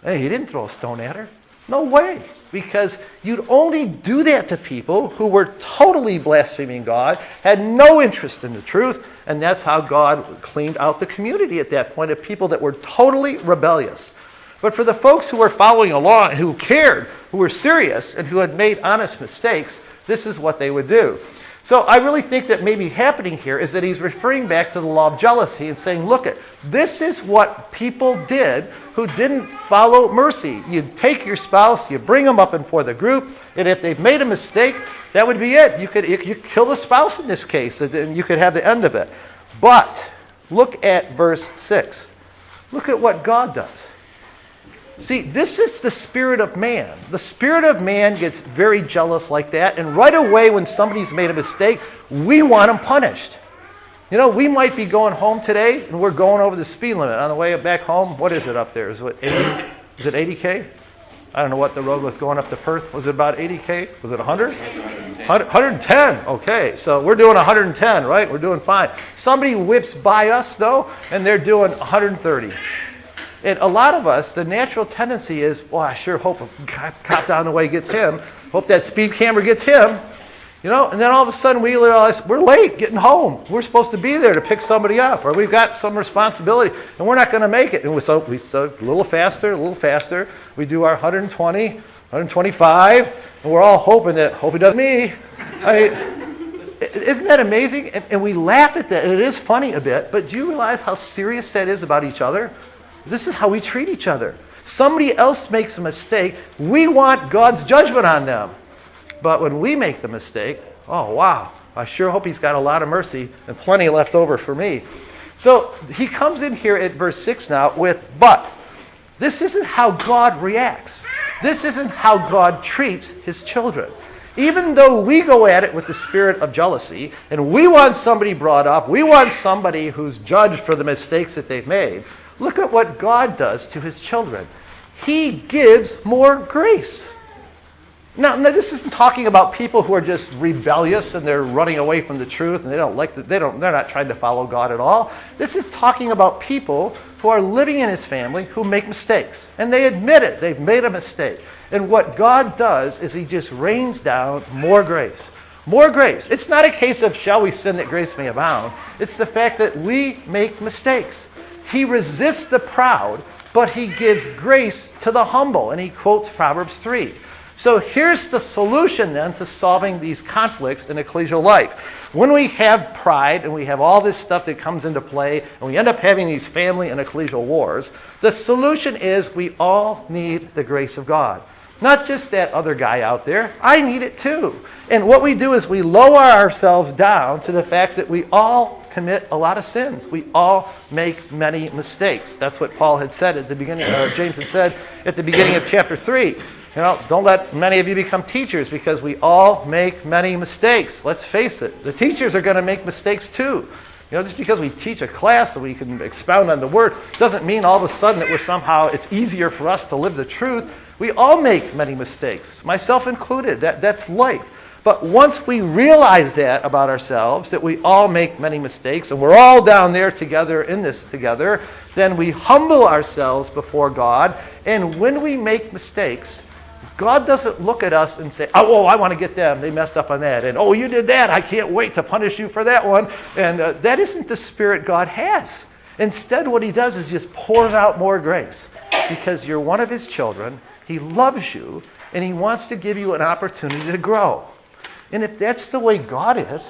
Hey, he didn't throw a stone at her. No way. Because you'd only do that to people who were totally blaspheming God, had no interest in the truth, and that's how God cleaned out the community at that point of people that were totally rebellious. But for the folks who were following a law, who cared, who were serious, and who had made honest mistakes, this is what they would do. So I really think that maybe happening here is that he's referring back to the law of jealousy and saying, look, this is what people did who didn't follow mercy. You take your spouse, you bring them up before the group, and if they've made a mistake, that would be it. You could kill the spouse in this case, and you could have the end of it. But look at verse 6. Look at what God does. See, this is the spirit of man. The spirit of man gets very jealous like that, and right away when somebody's made a mistake, we want them punished. You know, we might be going home today, and we're going over the speed limit on the way back home. What is it up there? Is it 80? Is it 80K? I don't know what the road was going up to Perth. Was it about 80K? Was it 100? 110. Okay, so we're doing 110, right? We're doing fine. Somebody whips by us, though, and they're doing 130. And a lot of us, the natural tendency is, well, I sure hope a cop down the way gets him. Hope that speed camera gets him. You know, and then all of a sudden we realize we're late getting home. We're supposed to be there to pick somebody up, or we've got some responsibility, and we're not going to make it. And so we start a little faster. We do our 120, 125, and we're all hoping that, hope he doesn't me. I mean, isn't that amazing? And we laugh at that, and it is funny a bit, but do you realize how serious that is about each other? This is how we treat each other. Somebody else makes a mistake, we want God's judgment on them. But when we make the mistake, oh wow, I sure hope he's got a lot of mercy and plenty left over for me. So he comes in here at verse 6 now with, but. This isn't how God reacts. This isn't how God treats his children. Even though we go at it with the spirit of jealousy, and we want somebody brought up, we want somebody who's judged for the mistakes that they've made, look at what God does to his children. He gives more grace. Now, this isn't talking about people who are just rebellious and they're running away from the truth and they're not trying to follow God at all. This is talking about people who are living in his family who make mistakes. And they admit it. They've made a mistake. And what God does is he just rains down more grace. More grace. It's not a case of shall we sin that grace may abound. It's the fact that we make mistakes. He resists the proud, but he gives grace to the humble. And he quotes Proverbs 3. So here's the solution then to solving these conflicts in ecclesial life. When we have pride and we have all this stuff that comes into play and we end up having these family and ecclesial wars, the solution is we all need the grace of God. Not just that other guy out there. I need it too. And what we do is we lower ourselves down to the fact that we all commit a lot of sins. We all make many mistakes. That's what Paul had said at the beginning, James had said at the beginning of chapter 3. You know, don't let many of you become teachers because we all make many mistakes. Let's face it. The teachers are going to make mistakes too. You know, just because we teach a class that we can expound on the word doesn't mean all of a sudden that it's easier for us to live the truth. We all make many mistakes, myself included. That's life. But once we realize that about ourselves, that we all make many mistakes, and we're all down there together in this together, then we humble ourselves before God. And when we make mistakes, God doesn't look at us and say, oh, I want to get them. They messed up on that. And, oh, you did that. I can't wait to punish you for that one. And that isn't the spirit God has. Instead, what he does is just pours out more grace. Because you're one of his children, he loves you, and he wants to give you an opportunity to grow. And if that's the way God is,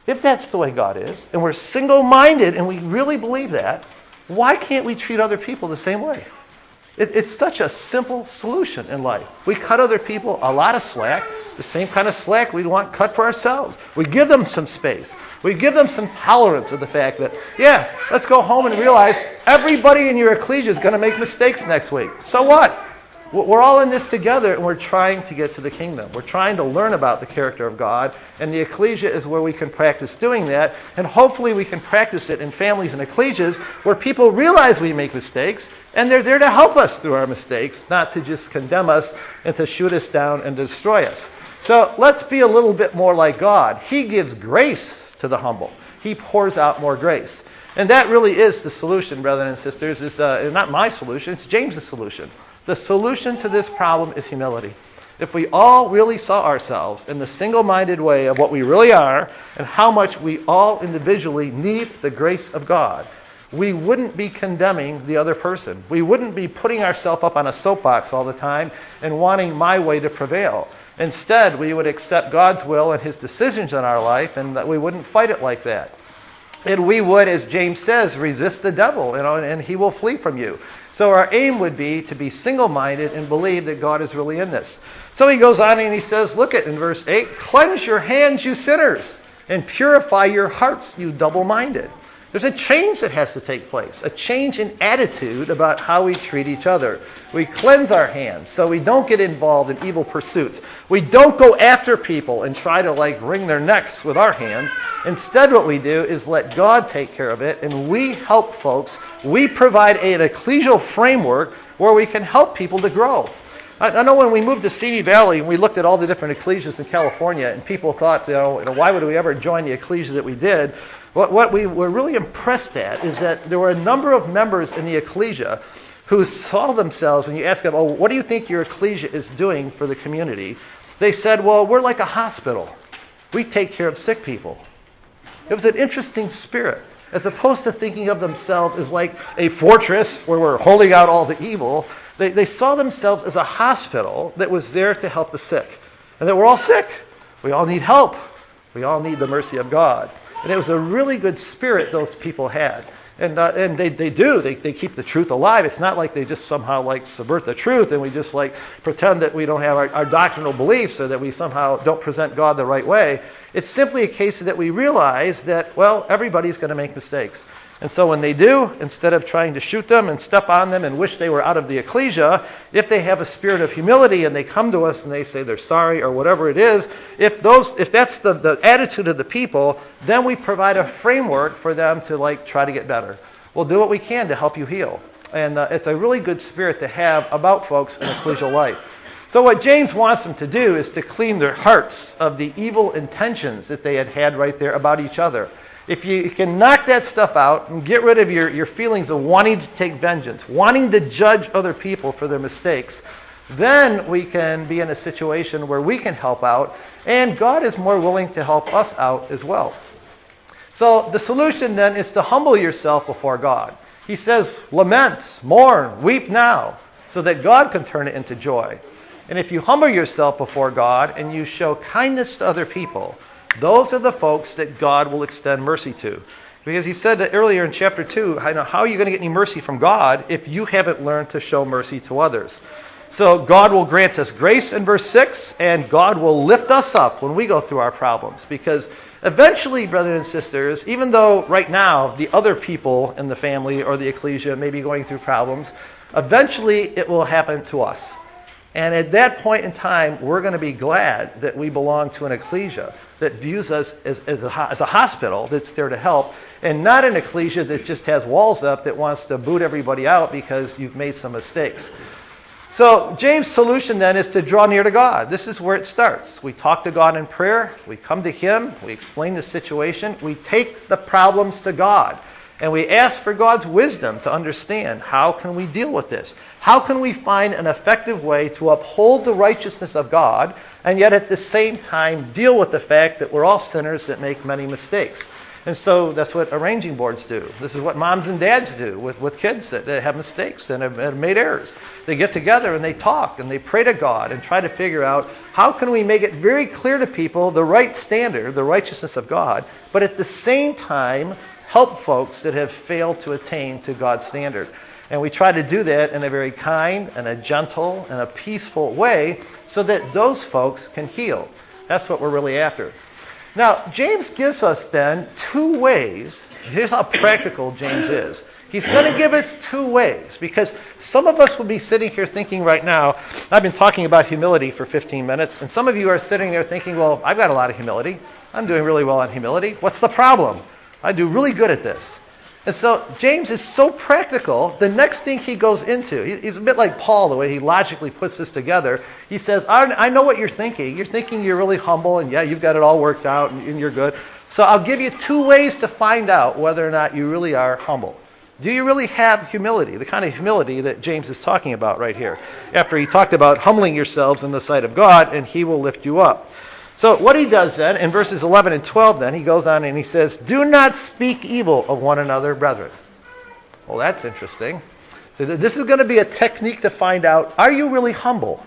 and we're single-minded and we really believe that, why can't we treat other people the same way? It's such a simple solution in life. We cut other people a lot of slack, the same kind of slack we'd want cut for ourselves. We give them some space. We give them some tolerance of the fact that, yeah, let's go home and realize everybody in your ecclesia is going to make mistakes next week. So what? We're all in this together, and we're trying to get to the kingdom. We're trying to learn about the character of God, and the ecclesia is where we can practice doing that, and hopefully we can practice it in families and ecclesias where people realize we make mistakes, and they're there to help us through our mistakes, not to just condemn us and to shoot us down and destroy us. So let's be a little bit more like God. He gives grace to the humble. He pours out more grace. And that really is the solution, brothers and sisters. It's not my solution, it's James' solution. The solution to this problem is humility. If we all really saw ourselves in the single-minded way of what we really are and how much we all individually need the grace of God, we wouldn't be condemning the other person. We wouldn't be putting ourselves up on a soapbox all the time and wanting my way to prevail. Instead, we would accept God's will and his decisions in our life, and that we wouldn't fight it like that. And we would, as James says, resist the devil, and he will flee from you. So our aim would be to be single-minded and believe that God is really in this. So he goes on and he says, look at in verse 8, cleanse your hands, you sinners, and purify your hearts, you double-minded. There's a change that has to take place, a change in attitude about how we treat each other. We cleanse our hands so we don't get involved in evil pursuits. We don't go after people and try to wring their necks with our hands. Instead, what we do is let God take care of it, and we help folks. We provide an ecclesial framework where we can help people to grow. I know when we moved to Stevie Valley and we looked at all the different ecclesias in California, and people thought, why would we ever join the ecclesia that we did? What we were really impressed at is that there were a number of members in the ecclesia who saw themselves, when you ask them, what do you think your ecclesia is doing for the community? They said, well, we're like a hospital. We take care of sick people. It was an interesting spirit. As opposed to thinking of themselves as like a fortress where we're holding out all the evil, they saw themselves as a hospital that was there to help the sick. And that we're all sick. We all need help. We all need the mercy of God. And it was a really good spirit those people had. And they do. They keep the truth alive. It's not like they just somehow subvert the truth and we just pretend that we don't have our doctrinal beliefs or that we somehow don't present God the right way. It's simply a case that we realize that, everybody's going to make mistakes. And so when they do, instead of trying to shoot them and step on them and wish they were out of the ecclesia, if they have a spirit of humility and they come to us and they say they're sorry or whatever it is, if that's the attitude of the people, then we provide a framework for them to try to get better. We'll do what we can to help you heal. And it's a really good spirit to have about folks in ecclesial life. So what James wants them to do is to clean their hearts of the evil intentions that they had right there about each other. If you can knock that stuff out and get rid of your feelings of wanting to take vengeance, wanting to judge other people for their mistakes, then we can be in a situation where we can help out, and God is more willing to help us out as well. So the solution then is to humble yourself before God. He says, lament, mourn, weep now, so that God can turn it into joy. And if you humble yourself before God and you show kindness to other people, those are the folks that God will extend mercy to. Because he said that earlier in chapter 2, how are you going to get any mercy from God if you haven't learned to show mercy to others? So God will grant us grace in verse 6, and God will lift us up when we go through our problems. Because eventually, brothers and sisters, even though right now the other people in the family or the ecclesia may be going through problems, eventually it will happen to us. And at that point in time, we're going to be glad that we belong to an ecclesia that views us as a hospital that's there to help, and not an ecclesia that just has walls up that wants to boot everybody out because you've made some mistakes. So James' solution then is to draw near to God. This is where it starts. We talk to God in prayer. We come to Him. We explain the situation. We take the problems to God. And we ask for God's wisdom to understand how can we deal with this? How can we find an effective way to uphold the righteousness of God and yet at the same time deal with the fact that we're all sinners that make many mistakes? And so that's what arranging boards do. This is what moms and dads do with kids that have mistakes and have made errors. They get together and they talk and they pray to God and try to figure out how can we make it very clear to people the right standard, the righteousness of God, but at the same time help folks that have failed to attain to God's standard. And we try to do that in a very kind and a gentle and a peaceful way so that those folks can heal. That's what we're really after. Now, James gives us then two ways. Here's how practical James is. He's going to give us two ways because some of us will be sitting here thinking right now, I've been talking about humility for 15 minutes, and some of you are sitting there thinking, well, I've got a lot of humility. I'm doing really well on humility. What's the problem? I do really good at this. And so James is so practical, the next thing he goes into, he's a bit like Paul, the way he logically puts this together. He says, I know what you're thinking. You're thinking you're really humble, and yeah, you've got it all worked out, and you're good. So I'll give you two ways to find out whether or not you really are humble. Do you really have humility, the kind of humility that James is talking about right here, after he talked about humbling yourselves in the sight of God, and He will lift you up. So what he does then, in verses 11 and 12 then, he goes on and he says, do not speak evil of one another, brethren. Well, that's interesting. So this is going to be a technique to find out, are you really humble?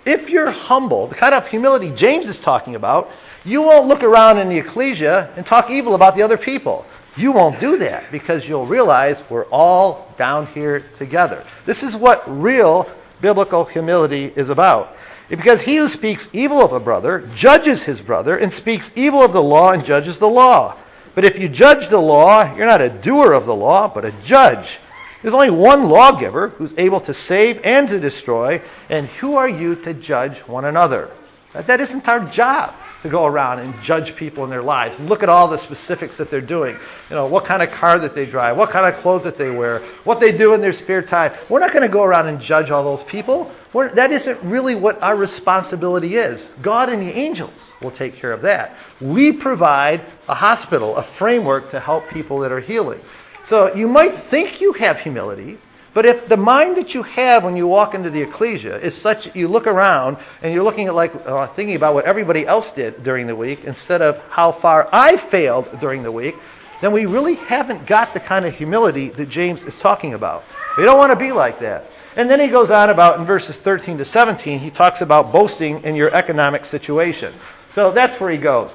If you're humble, the kind of humility James is talking about, you won't look around in the ecclesia and talk evil about the other people. You won't do that because you'll realize we're all down here together. This is what real biblical humility is about. Because he who speaks evil of a brother judges his brother and speaks evil of the law and judges the law. But if you judge the law, you're not a doer of the law, but a judge. There's only one lawgiver who's able to save and to destroy, and who are you to judge one another? That isn't our job to go around and judge people in their lives and look at all the specifics that they're doing. You know, what kind of car that they drive, what kind of clothes that they wear, what they do in their spare time. We're not going to go around and judge all those people. That isn't really what our responsibility is. God and the angels will take care of that. We provide a hospital, a framework to help people that are healing. So you might think you have humility, but if the mind that you have when you walk into the ecclesia is such that you look around and you're looking at thinking about what everybody else did during the week instead of how far I failed during the week, then we really haven't got the kind of humility that James is talking about. We don't want to be like that. And then he goes on about in verses 13 to 17, he talks about boasting in your economic situation. So that's where he goes.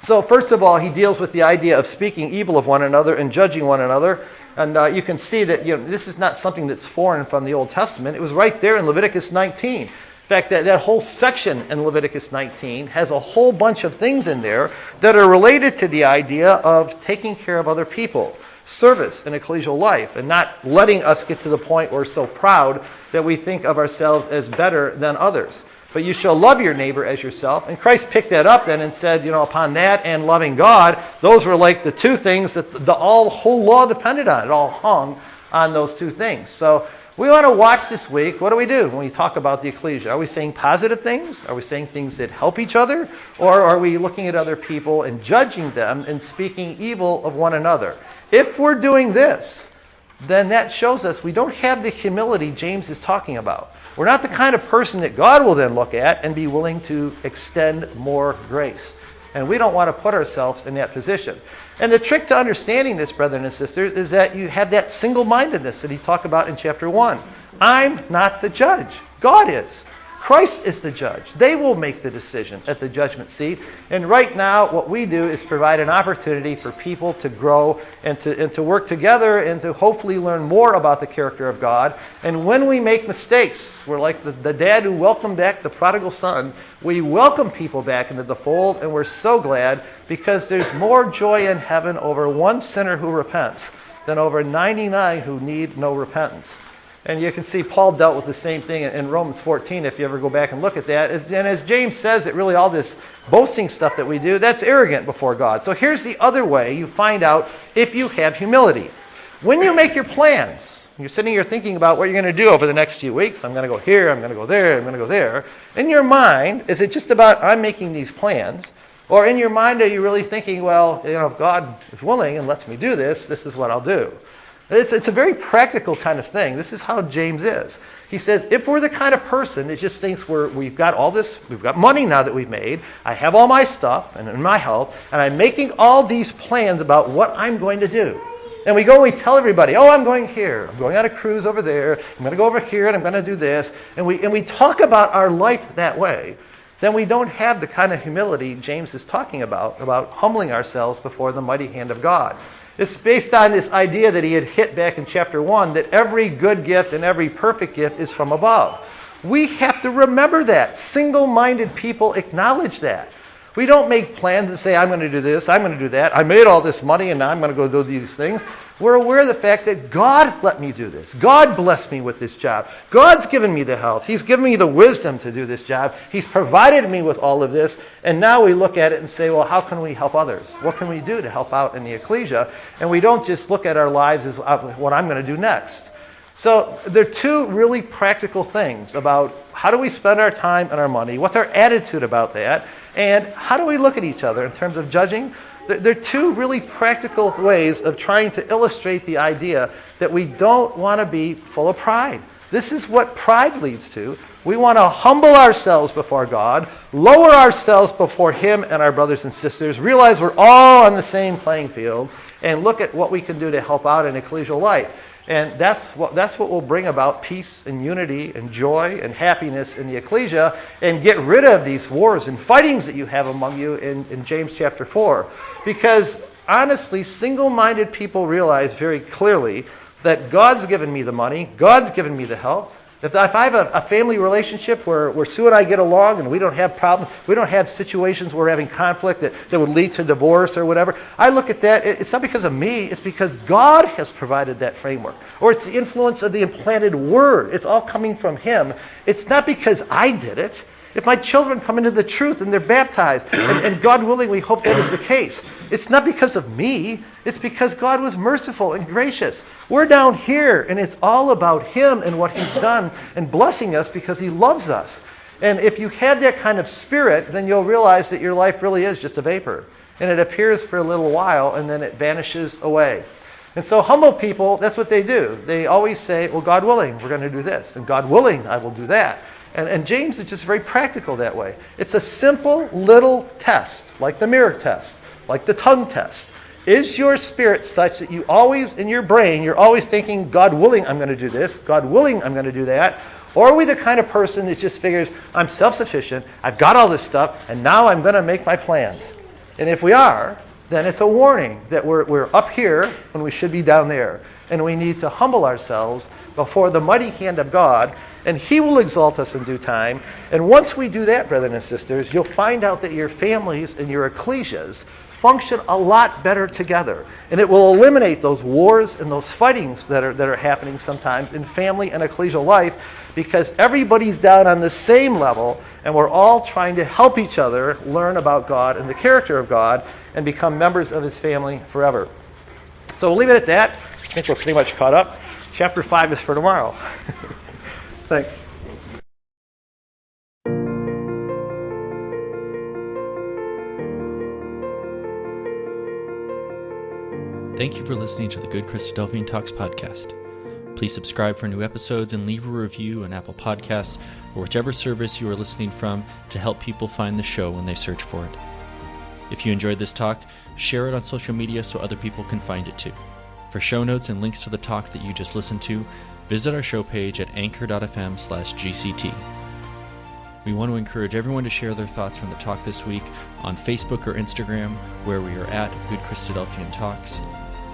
So first of all, he deals with the idea of speaking evil of one another and judging one another. And you can see that this is not something that's foreign from the Old Testament. It was right there in Leviticus 19. In fact, that whole section in Leviticus 19 has a whole bunch of things in there that are related to the idea of taking care of other people, service in ecclesial life, and not letting us get to the point where we're so proud that we think of ourselves as better than others. But you shall love your neighbor as yourself. And Christ picked that up then and said, upon that and loving God, those were like the two things that the whole law depended on. It all hung on those two things. So we want to watch this week. What do we do when we talk about the ecclesia? Are we saying positive things? Are we saying things that help each other? Or are we looking at other people and judging them and speaking evil of one another? If we're doing this, then that shows us we don't have the humility James is talking about. We're not the kind of person that God will then look at and be willing to extend more grace. And we don't want to put ourselves in that position. And the trick to understanding this, brethren and sisters, is that you have that single-mindedness that he talked about in chapter 1. I'm not the judge. God is. Christ is the judge. They will make the decision at the judgment seat. And right now, what we do is provide an opportunity for people to grow and to work together and to hopefully learn more about the character of God. And when we make mistakes, we're like the dad who welcomed back the prodigal son. We welcome people back into the fold, and we're so glad because there's more joy in heaven over one sinner who repents than over 99 who need no repentance. And you can see Paul dealt with the same thing in Romans 14 if you ever go back and look at that. And as James says, that really all this boasting stuff that we do, that's arrogant before God. So here's the other way you find out if you have humility. When you make your plans, You're sitting here thinking about what you're going to do over the next few weeks. I'm going to go here, I'm going to go there, I'm going to go there. In your mind, is it just about I'm making these plans? Or in your mind, are you really thinking, well, if God is willing and lets me do this, this is what I'll do? It's a very practical kind of thing. This is how James is. He says, if we're the kind of person that just thinks we've got all this, we've got money now that we've made, I have all my stuff and my health, and I'm making all these plans about what I'm going to do. And we go and we tell everybody, oh, I'm going here. I'm going on a cruise over there. I'm going to go over here and I'm going to do this. And we talk about our life that way. Then we don't have the kind of humility James is talking about humbling ourselves before the mighty hand of God. It's based on this idea that he had hit back in chapter 1, that every good gift and every perfect gift is from above. We have to remember that. Single-minded people acknowledge that. We don't make plans and say, I'm going to do this, I'm going to do that. I made all this money and now I'm going to go do these things. We're aware of the fact that God let me do this. God blessed me with this job. God's given me the health. He's given me the wisdom to do this job. He's provided me with all of this. And now we look at it and say, well, how can we help others? What can we do to help out in the ecclesia? And we don't just look at our lives as what I'm going to do next. So there are two really practical things about how do we spend our time and our money, what's our attitude about that, and how do we look at each other in terms of judging. There are two really practical ways of trying to illustrate the idea that we don't want to be full of pride. This is what pride leads to. We want to humble ourselves before God, lower ourselves before Him and our brothers and sisters, realize we're all on the same playing field, and look at what we can do to help out in ecclesial life. And that's what will bring about peace and unity and joy and happiness in the ecclesia, and get rid of these wars and fightings that you have among you in James chapter 4. Because honestly, single-minded people realize very clearly that God's given me the money, God's given me the health. If I have a family relationship where Sue and I get along and we don't have problems, we don't have situations where we're having conflict that would lead to divorce or whatever, I look at that, it's not because of me, it's because God has provided that framework. Or it's the influence of the implanted Word. It's all coming from Him. It's not because I did it. If my children come into the truth and they're baptized, and God willing, we hope that is the case, it's not because of me, it's because God was merciful and gracious. We're down here, and it's all about Him and what He's done and blessing us because He loves us. And if you had that kind of spirit, then you'll realize that your life really is just a vapor. And it appears for a little while, and then it vanishes away. And so humble people, that's what they do. They always say, well, God willing, we're going to do this. And God willing, I will do that. And James is just very practical that way. It's a simple little test, like the mirror test, like the tongue test. Is your spirit such that you always, in your brain, you're always thinking, God willing, I'm going to do this. God willing, I'm going to do that. Or are we the kind of person that just figures, I'm self-sufficient, I've got all this stuff, and now I'm going to make my plans? And if we are, then it's a warning that we're up here when we should be down there. And we need to humble ourselves before the mighty hand of God, and He will exalt us in due time. And once we do that, brothers and sisters, you'll find out that your families and your ecclesias function a lot better together. And it will eliminate those wars and those fightings that are happening sometimes in family and ecclesial life, because everybody's down on the same level, and we're all trying to help each other learn about God and the character of God and become members of His family forever. So we'll leave it at that. I think we're pretty much caught up. Chapter 5 is for tomorrow. Thanks. Thank you for listening to the Good Christadelphian Talks podcast. Please subscribe for new episodes and leave a review on Apple Podcasts or whichever service you are listening from to help people find the show when they search for it. If you enjoyed this talk, share it on social media so other people can find it too. For show notes and links to the talk that you just listened to, visit our show page at anchor.fm/GCT. We want to encourage everyone to share their thoughts from the talk this week on Facebook or Instagram, where we are at GoodChristadelphianTalks,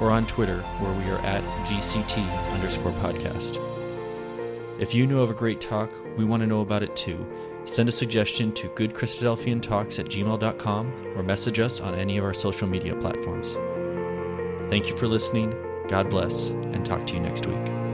or on Twitter, where we are at GCT_podcast. If you know of a great talk, we want to know about it too. Send a suggestion to GoodChristadelphianTalks@gmail.com or message us on any of our social media platforms. Thank you for listening. God bless, and talk to you next week.